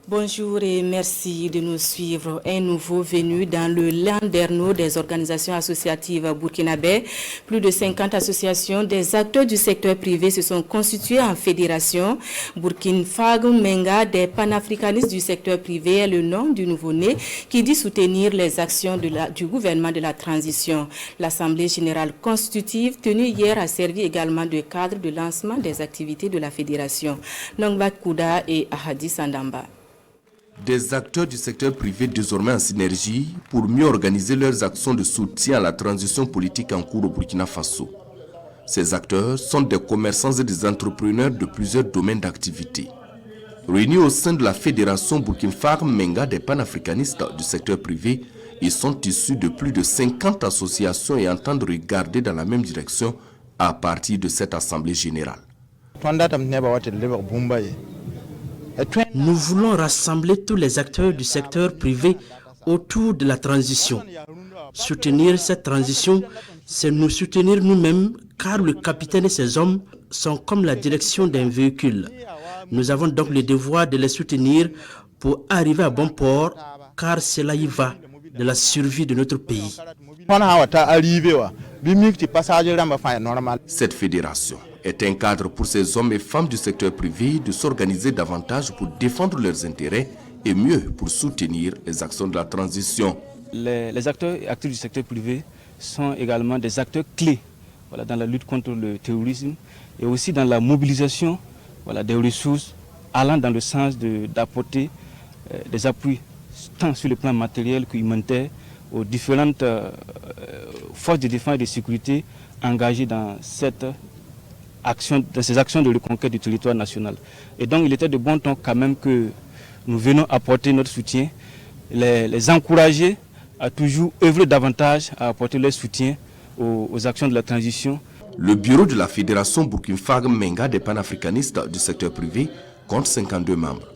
Bonjour et merci de nous suivre. Un nouveau venu dans le landerneau des organisations associatives burkinabè. Plus de 50 associations des acteurs du secteur privé se sont constituées en fédération. Burkina Faso Menga des panafricanistes du secteur privé est le nom du nouveau-né qui dit soutenir les actions du gouvernement de la transition. L'Assemblée générale constitutive tenue hier a servi également de cadre de lancement des activités de la fédération. Nongbak Kouda et Ahadi Sandamba. Des acteurs du secteur privé désormais en synergie pour mieux organiser leurs actions de soutien à la transition politique en cours au Burkina Faso. Ces acteurs sont des commerçants et des entrepreneurs de plusieurs domaines d'activité. Réunis au sein de la Fédération Burkina Faso Menga des panafricanistes du secteur privé, ils sont issus de plus de 50 associations et entendent regarder dans la même direction à partir de cette Assemblée générale. Nous voulons rassembler tous les acteurs du secteur privé autour de la transition. Soutenir cette transition, c'est nous soutenir nous-mêmes, car le capitaine et ses hommes sont comme la direction d'un véhicule. Nous avons donc le devoir de les soutenir pour arriver à bon port, car cela y va de la survie de notre pays. Cette fédération est un cadre pour ces hommes et femmes du secteur privé de s'organiser davantage pour défendre leurs intérêts et mieux pour soutenir les actions de la transition. Les acteurs et actifs du secteur privé sont également des acteurs clés dans la lutte contre le terrorisme et aussi dans la mobilisation des ressources allant dans le sens d'apporter des appuis tant sur le plan matériel qu'humanitaire aux différentes forces de défense et de sécurité engagées dans ces actions de reconquête du territoire national. Et donc il était de bon ton quand même que nous venons apporter notre soutien, les encourager à toujours œuvrer davantage à apporter leur soutien aux actions de la transition. Le bureau de la Fédération Burkina Faso Menga des panafricanistes du secteur privé compte 52 membres.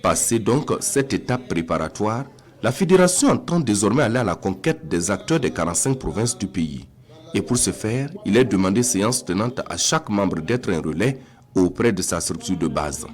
Passé donc cette étape préparatoire, la fédération entend désormais aller à la conquête des acteurs des 45 provinces du pays. Et pour ce faire, il est demandé séance tenante à chaque membre d'être un relais auprès de sa structure de base.